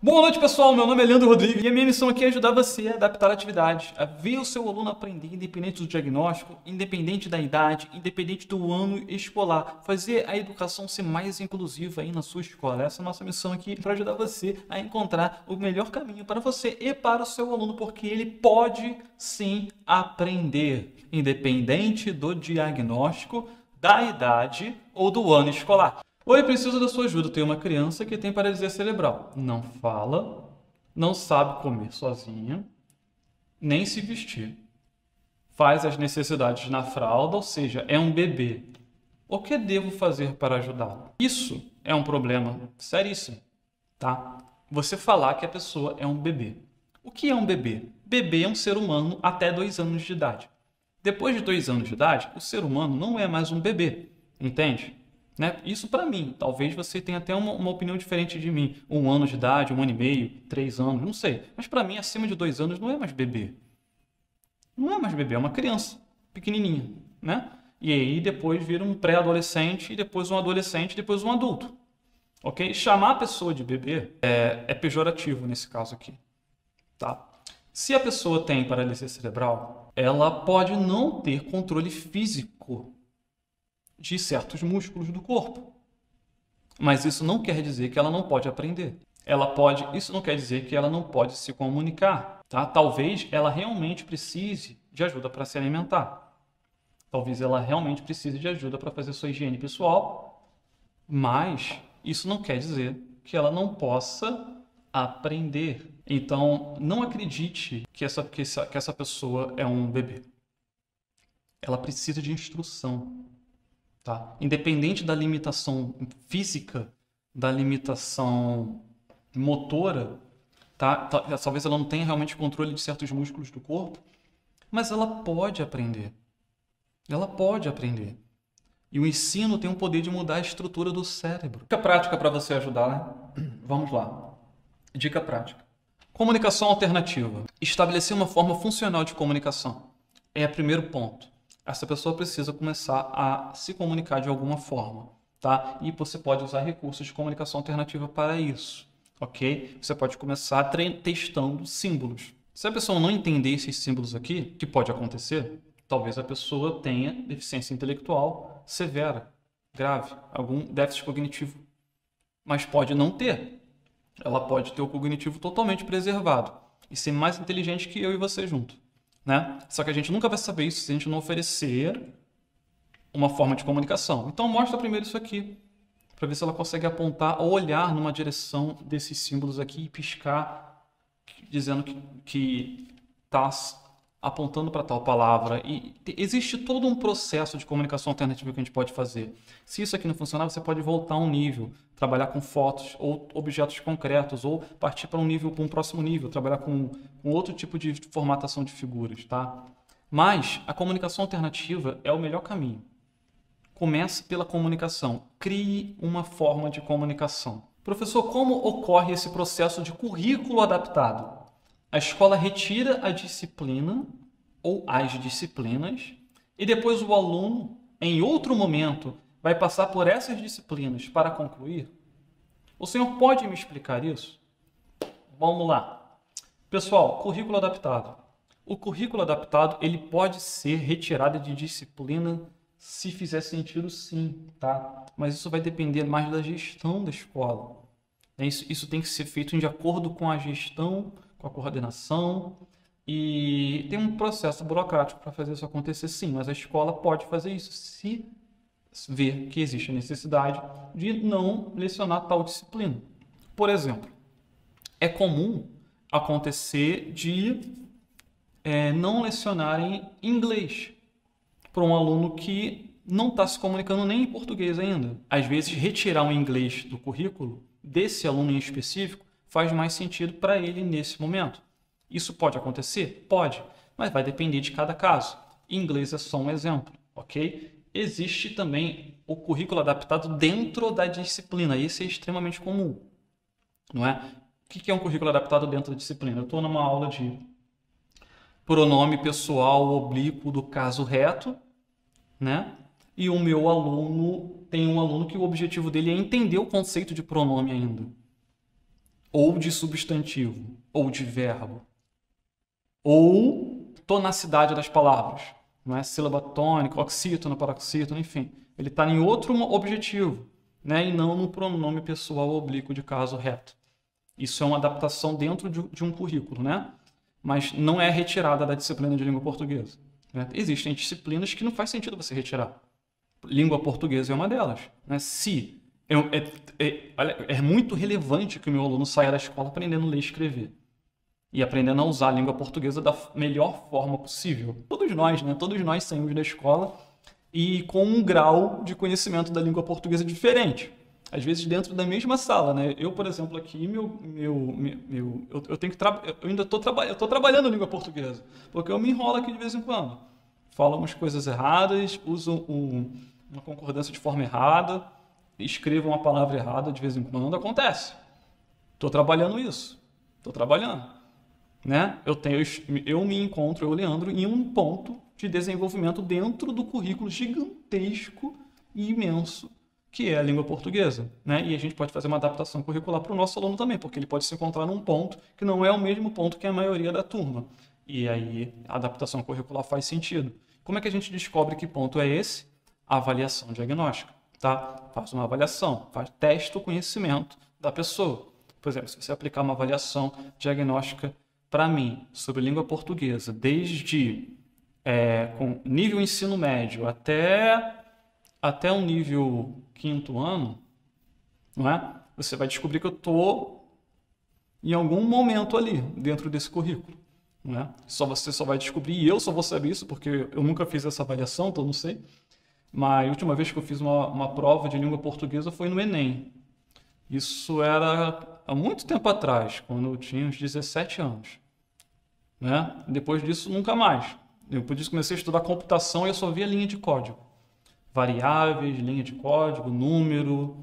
Boa noite, pessoal. Meu nome é Leandro Rodrigues e a minha missão aqui é ajudar você a adaptar a atividade, a ver o seu aluno aprender independente do diagnóstico, independente da idade, independente do ano escolar, fazer a educação ser mais inclusiva aí na sua escola. Essa é a nossa missão aqui para ajudar você a encontrar o melhor caminho para você e para o seu aluno, porque ele pode sim aprender, independente do diagnóstico, da idade ou do ano escolar. Oi, preciso da sua ajuda. Tem uma criança que tem paralisia cerebral. Não fala, não sabe comer sozinha, nem se vestir. Faz as necessidades na fralda, ou seja, é um bebê. O que devo fazer para ajudá-lo? Isso é um problema seríssimo, tá? Você falar que a pessoa é um bebê. O que é um bebê? Bebê é um ser humano até 2 anos de idade. Depois de 2 anos de idade, o ser humano não é mais um bebê, entende? Né? Isso para mim. Talvez você tenha até uma opinião diferente de mim. 1 ano de idade, 1 ano e meio, 3 anos, não sei. Mas para mim, acima de 2 anos não é mais bebê. Não é mais bebê, é uma criança pequenininha, né? E aí depois vira um pré-adolescente, e depois um adolescente, e depois um adulto. Ok? Chamar a pessoa de bebê é pejorativo nesse caso aqui, tá? Se a pessoa tem paralisia cerebral, ela pode não ter controle físico de certos músculos do corpo. Mas isso não quer dizer que ela não pode aprender. Isso não quer dizer que ela não pode se comunicar, tá? Talvez ela realmente precise de ajuda para se alimentar. Talvez ela realmente precise de ajuda para fazer sua higiene pessoal, mas isso não quer dizer que ela não possa aprender. Então, não acredite que essa pessoa é um bebê. Ela precisa de instrução. Tá? Independente da limitação física, da limitação motora, tá? Talvez ela não tenha realmente controle de certos músculos do corpo, mas ela pode aprender. Ela pode aprender. E o ensino tem o poder de mudar a estrutura do cérebro. Dica prática para você ajudar, né? Vamos lá. Dica prática. Comunicação alternativa. Estabelecer uma forma funcional de comunicação. É o primeiro ponto. Essa pessoa precisa começar a se comunicar de alguma forma, tá? E você pode usar recursos de comunicação alternativa para isso, ok? Você pode começar testando símbolos. Se a pessoa não entender esses símbolos aqui, que pode acontecer, talvez a pessoa tenha deficiência intelectual severa, grave, algum déficit cognitivo, mas pode não ter. Ela pode ter o cognitivo totalmente preservado e ser mais inteligente que eu e você junto. Né? Só que a gente nunca vai saber isso se a gente não oferecer uma forma de comunicação. Então mostra primeiro isso aqui, para ver se ela consegue apontar ou olhar numa direção desses símbolos aqui e piscar, dizendo que está apontando para tal palavra. E existe todo um processo de comunicação alternativa que a gente pode fazer. Se isso aqui não funcionar, você pode voltar um nível, trabalhar com fotos ou objetos concretos, ou partir para um próximo nível, trabalhar com outro tipo de formatação de figuras, tá? Mas a comunicação alternativa é o melhor caminho. Comece pela comunicação. Crie uma forma de comunicação. Professor, como ocorre esse processo de currículo adaptado? A escola retira a disciplina ou as disciplinas e depois o aluno, em outro momento, vai passar por essas disciplinas para concluir? O senhor pode me explicar isso? Vamos lá. Pessoal, currículo adaptado. O currículo adaptado ele pode ser retirado de disciplina se fizer sentido, sim, tá? Mas isso vai depender mais da gestão da escola. Isso tem que ser feito de acordo com a gestão, com a coordenação, e tem um processo burocrático para fazer isso acontecer, sim, mas a escola pode fazer isso se ver que existe a necessidade de não lecionar tal disciplina. Por exemplo, é comum acontecer de não lecionarem inglês para um aluno que não está se comunicando nem em português ainda. Às vezes, retirar o inglês do currículo desse aluno em específico faz mais sentido para ele nesse momento. Isso pode acontecer? Pode, mas vai depender de cada caso. Inglês é só um exemplo, ok? Existe também o currículo adaptado dentro da disciplina. Esse é extremamente comum, não é? O que é um currículo adaptado dentro da disciplina? Eu estou numa aula de pronome pessoal oblíquo do caso reto, né? E o meu aluno, tem um aluno que o objetivo dele é entender o conceito de pronome ainda. ou de substantivo, ou de verbo, ou tonacidade das palavras, não é? Sílaba tônica, oxítono, paroxítono, enfim. Ele está em outro objetivo, né? E não no pronome pessoal oblíquo de caso reto. Isso é uma adaptação dentro de um currículo, né? Mas não é retirada da disciplina de língua portuguesa, né? Existem disciplinas que não faz sentido você retirar. Língua portuguesa é uma delas, né? Se é muito relevante que o meu aluno saia da escola aprendendo a ler e escrever e aprendendo a usar a língua portuguesa da melhor forma possível. Todos nós, né? Todos nós saímos da escola e com um grau de conhecimento da língua portuguesa diferente. Às vezes dentro da mesma sala, né? Eu, por exemplo, aqui, eu tenho que eu ainda estou trabalhando língua portuguesa, porque eu me enrolo aqui de vez em quando. Falo umas coisas erradas, uso uma concordância de forma errada, escrevo uma palavra errada de vez em quando, acontece. Estou trabalhando isso. Estou trabalhando. Né? Eu me encontro, eu, Leandro, em um ponto de desenvolvimento dentro do currículo gigantesco e imenso que é a língua portuguesa, né? E a gente pode fazer uma adaptação curricular para o nosso aluno também, porque ele pode se encontrar num ponto que não é o mesmo ponto que a maioria da turma. E aí a adaptação curricular faz sentido. Como é que a gente descobre que ponto é esse? A avaliação diagnóstica, tá? Faz uma avaliação, testa o conhecimento da pessoa. Por exemplo, se você aplicar uma avaliação diagnóstica para mim sobre língua portuguesa, desde com nível ensino médio até um nível 5º ano, não é? Você vai descobrir que eu estou em algum momento ali dentro desse currículo, não é? Você só vai descobrir, e eu só vou saber isso porque eu nunca fiz essa avaliação, então não sei. Mas a última vez que eu fiz uma prova de língua portuguesa foi no Enem. Isso era há muito tempo atrás, quando eu tinha uns 17 anos, né? Depois disso, nunca mais. Depois disso, comecei a estudar computação e eu só via linha de código. Variáveis, linha de código, número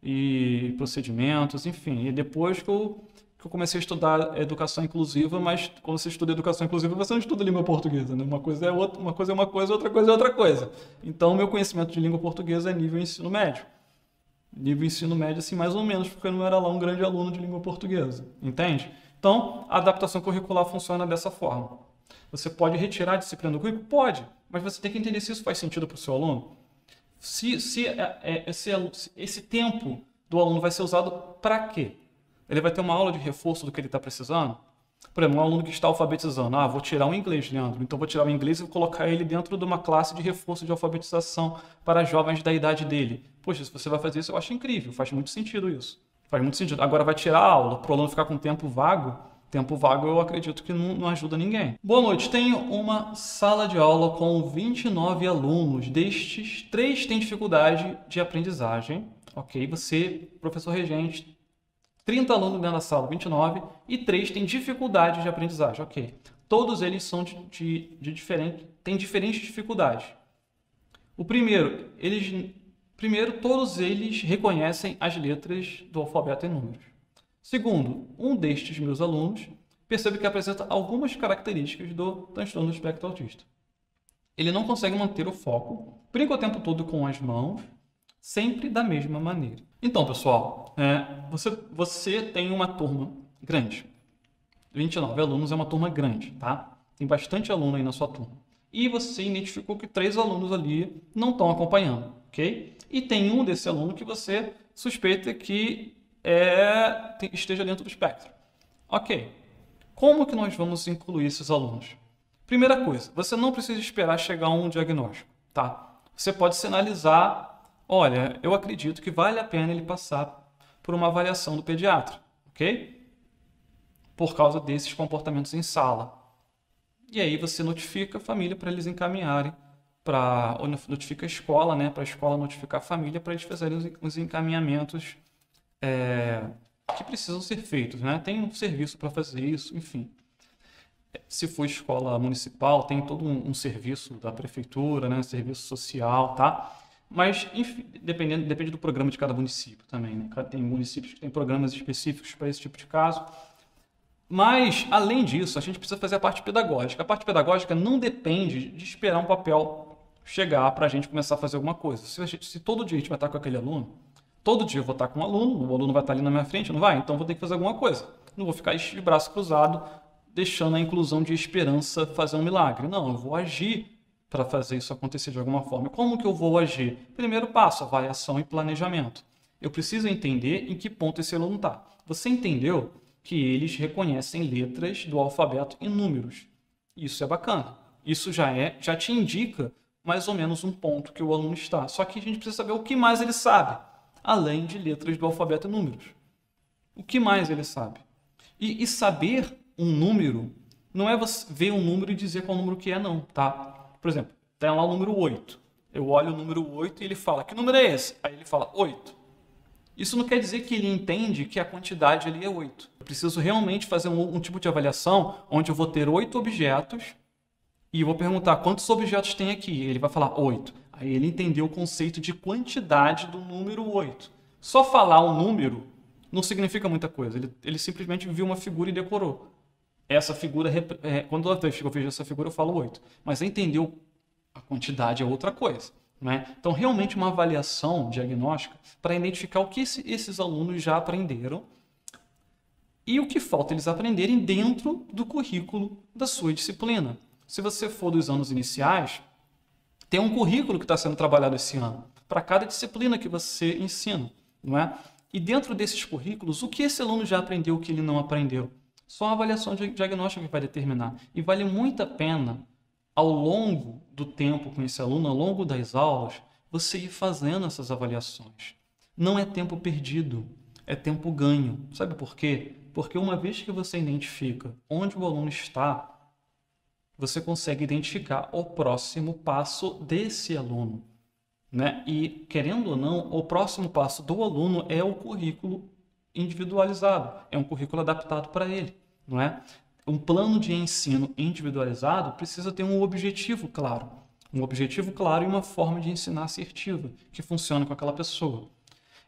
e procedimentos, enfim. E depois que eu comecei a estudar educação inclusiva, mas quando você estuda educação inclusiva, você não estuda língua portuguesa, né? Uma coisa é uma coisa, outra coisa é outra coisa. Então, meu conhecimento de língua portuguesa é nível ensino médio. Nível ensino médio, assim, mais ou menos, porque eu não era lá um grande aluno de língua portuguesa, entende? Então, a adaptação curricular funciona dessa forma. Você pode retirar a disciplina do currículo? Pode, mas você tem que entender se isso faz sentido para o seu aluno. Se esse tempo do aluno vai ser usado para quê? Ele vai ter uma aula de reforço do que ele está precisando? Por exemplo, um aluno que está alfabetizando. Vou tirar o inglês, Leandro. Então, vou tirar o inglês e vou colocar ele dentro de uma classe de reforço de alfabetização para jovens da idade dele. Poxa, se você vai fazer isso, eu acho incrível. Faz muito sentido isso. Faz muito sentido. Agora, vai tirar a aula para o aluno ficar com tempo vago? Tempo vago, eu acredito que não ajuda ninguém. Boa noite. Tenho uma sala de aula com 29 alunos. Destes, 3 têm dificuldade de aprendizagem. Ok? Você, professor regente, 30 alunos dentro da sala, 29, e 3 têm dificuldade de aprendizagem. Ok. Todos eles são têm diferentes dificuldades. O primeiro, todos eles reconhecem as letras do alfabeto em números. Segundo, um destes meus alunos percebe que apresenta algumas características do transtorno do espectro autista. Ele não consegue manter o foco, brinca o tempo todo com as mãos, sempre da mesma maneira. Então, pessoal, você tem uma turma grande. 29 alunos é uma turma grande, tá? Tem bastante aluno aí na sua turma. E você identificou que 3 alunos ali não estão acompanhando, ok? E tem um desse aluno que você suspeita que esteja dentro do espectro. Ok. Como que nós vamos incluir esses alunos? Primeira coisa, você não precisa esperar chegar a um diagnóstico, tá? Você pode sinalizar, olha, eu acredito que vale a pena ele passar por uma avaliação do pediatra, ok? Por causa desses comportamentos em sala. E aí você notifica a família para eles encaminharem, ou notifica a escola, né? Para a escola notificar a família para eles fazerem os encaminhamentos que precisam ser feitos, né? Tem um serviço para fazer isso, enfim. Se for escola municipal, tem todo um serviço da prefeitura, né? Serviço social, tá? Mas, enfim, depende do programa de cada município também, né? Tem municípios que têm programas específicos para esse tipo de caso. Mas, além disso, a gente precisa fazer a parte pedagógica. A parte pedagógica não depende de esperar um papel chegar para a gente começar a fazer alguma coisa. Se todo dia a gente vai estar com aquele aluno, Todo dia eu vou estar com o aluno vai estar ali na minha frente, não vai? Então vou ter que fazer alguma coisa. Não vou ficar de braço cruzado, deixando a inclusão de esperança fazer um milagre. Não, eu vou agir para fazer isso acontecer de alguma forma. Como que eu vou agir? Primeiro passo, avaliação e planejamento. Eu preciso entender em que ponto esse aluno está. Você entendeu que eles reconhecem letras do alfabeto e números. Isso é bacana. Isso já te indica mais ou menos um ponto que o aluno está. Só que a gente precisa saber o que mais ele sabe, além de letras do alfabeto e números. O que mais ele sabe? E saber um número não é você ver um número e dizer qual número que é, não, tá? Por exemplo, tem lá o número 8. Eu olho o número 8 e ele fala, que número é esse? Aí ele fala, 8. Isso não quer dizer que ele entende que a quantidade ali é 8. Eu preciso realmente fazer um tipo de avaliação onde eu vou ter 8 objetos e vou perguntar quantos objetos tem aqui. Ele vai falar 8. Aí ele entendeu o conceito de quantidade do número 8. Só falar um número não significa muita coisa. Ele simplesmente viu uma figura e decorou. Essa figura, quando eu vejo essa figura, eu falo 8. Mas entendeu a quantidade é outra coisa. Né? Então, realmente uma avaliação diagnóstica para identificar o que esses alunos já aprenderam e o que falta eles aprenderem dentro do currículo da sua disciplina. Se você for dos anos iniciais, tem um currículo que está sendo trabalhado esse ano, para cada disciplina que você ensina. Não é? E dentro desses currículos, o que esse aluno já aprendeu, o que ele não aprendeu? Só a avaliação diagnóstica que vai determinar. E vale muito a pena, ao longo do tempo com esse aluno, ao longo das aulas, você ir fazendo essas avaliações. Não é tempo perdido, é tempo ganho. Sabe por quê? Porque uma vez que você identifica onde o aluno está, você consegue identificar o próximo passo desse aluno. Né? E, querendo ou não, o próximo passo do aluno é o currículo individualizado, é um currículo adaptado para ele. Não é? Um plano de ensino individualizado precisa ter um objetivo claro. Um objetivo claro e uma forma de ensinar assertiva, que funciona com aquela pessoa.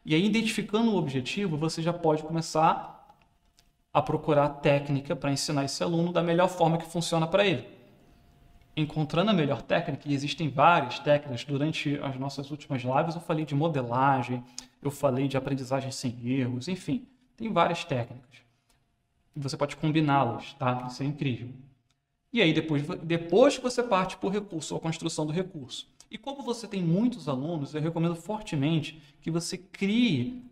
E aí, identificando o objetivo, você já pode começar a procurar técnica para ensinar esse aluno da melhor forma que funciona para ele. Encontrando a melhor técnica, e existem várias técnicas, durante as nossas últimas lives eu falei de modelagem, eu falei de aprendizagem sem erros, enfim, tem várias técnicas. Você pode combiná-las, tá? Isso é incrível. E aí, depois que você parte por recurso, ou a construção do recurso. E como você tem muitos alunos, eu recomendo fortemente que você crie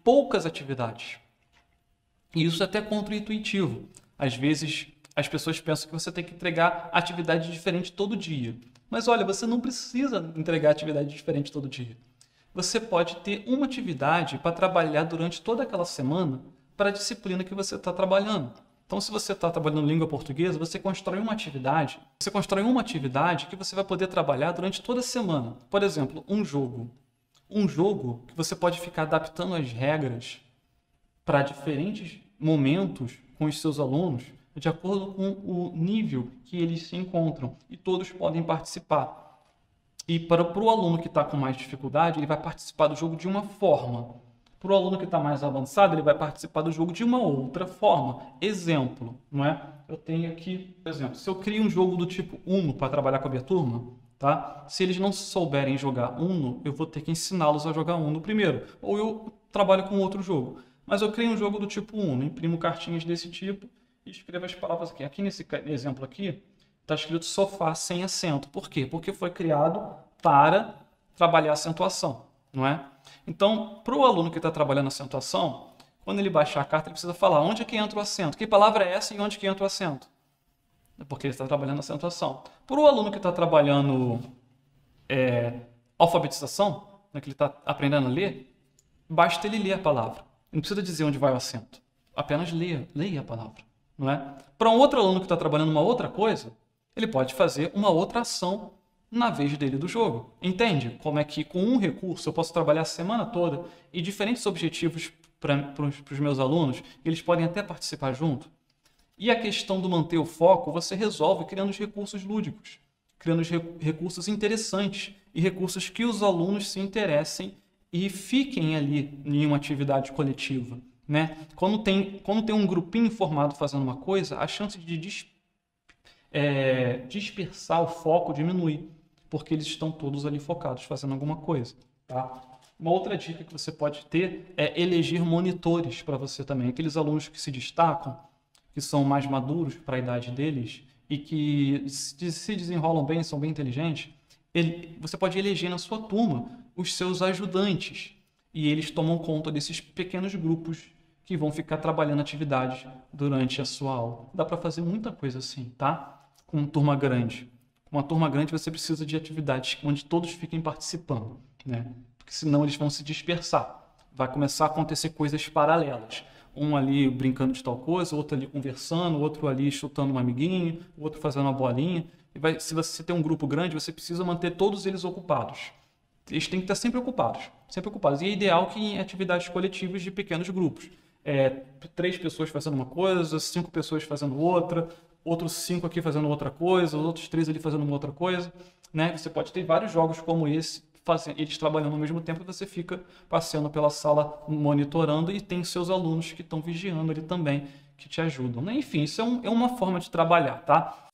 poucas atividades. E isso é até contra-intuitivo. Às vezes, as pessoas pensam que você tem que entregar atividade diferente todo dia. Mas olha, você não precisa entregar atividade diferente todo dia. Você pode ter uma atividade para trabalhar durante toda aquela semana para a disciplina que você está trabalhando. Então, se você está trabalhando língua portuguesa, você constrói uma atividade. Você constrói uma atividade que você vai poder trabalhar durante toda a semana. Por exemplo, um jogo. Um jogo que você pode ficar adaptando as regras para diferentes momentos com os seus alunos, de acordo com o nível que eles se encontram. E todos podem participar. E para o aluno que está com mais dificuldade, ele vai participar do jogo de uma forma. Para o aluno que está mais avançado, ele vai participar do jogo de uma outra forma. Exemplo, não é? Eu tenho aqui, por exemplo, se eu crio um jogo do tipo Uno para trabalhar com a minha turma, tá? Se eles não souberem jogar Uno, eu vou ter que ensiná-los a jogar Uno primeiro. Ou eu trabalho com outro jogo. Mas eu crio um jogo do tipo Uno, imprimo cartinhas desse tipo e escrevo as palavras aqui. Aqui nesse exemplo aqui, está escrito sofá sem acento. Por quê? Porque foi criado para trabalhar acentuação, não é? Então, para o aluno que está trabalhando acentuação, quando ele baixar a carta, ele precisa falar onde é que entra o acento, que palavra é essa e onde que entra o acento. Porque ele está trabalhando acentuação. Para o aluno que está trabalhando alfabetização, né, que ele está aprendendo a ler, basta ele ler a palavra. Não precisa dizer onde vai o acento. Apenas leia a palavra. Não é? Para um outro aluno que está trabalhando uma outra coisa, ele pode fazer uma outra ação na vez dele do jogo. Entende? Como é que com um recurso eu posso trabalhar a semana toda e diferentes objetivos para os meus alunos, eles podem até participar junto. E a questão do manter o foco, você resolve criando os recursos lúdicos, criando os recursos interessantes e recursos que os alunos se interessem e fiquem ali em uma atividade coletiva. Né? Quando tem um grupinho formado fazendo uma coisa, a chance de dispersar o foco diminui, porque eles estão todos ali focados fazendo alguma coisa. Tá? Uma outra dica que você pode ter é eleger monitores para você também. Aqueles alunos que se destacam, que são mais maduros para a idade deles e que se desenrolam bem, são bem inteligentes, você pode eleger na sua turma os seus ajudantes e eles tomam conta desses pequenos grupos que vão ficar trabalhando atividades durante a sua aula. Dá para fazer muita coisa assim, tá? Com uma turma grande. Com uma turma grande você precisa de atividades onde todos fiquem participando, né? Porque senão eles vão se dispersar. Vai começar a acontecer coisas paralelas. Um ali brincando de tal coisa, outro ali conversando, outro ali chutando um amiguinho, outro fazendo uma bolinha. Se você tem um grupo grande, você precisa manter todos eles ocupados. Eles têm que estar sempre ocupados. Sempre ocupados. E é ideal que em atividades coletivas de pequenos grupos. 3 pessoas fazendo uma coisa, 5 pessoas fazendo outra, outros 5 aqui fazendo outra coisa, os outros 3 ali fazendo uma outra coisa, né? Você pode ter vários jogos como esse, eles trabalhando ao mesmo tempo e você fica passeando pela sala monitorando e tem seus alunos que estão vigiando ali também, que te ajudam. Enfim, isso é uma forma de trabalhar, tá?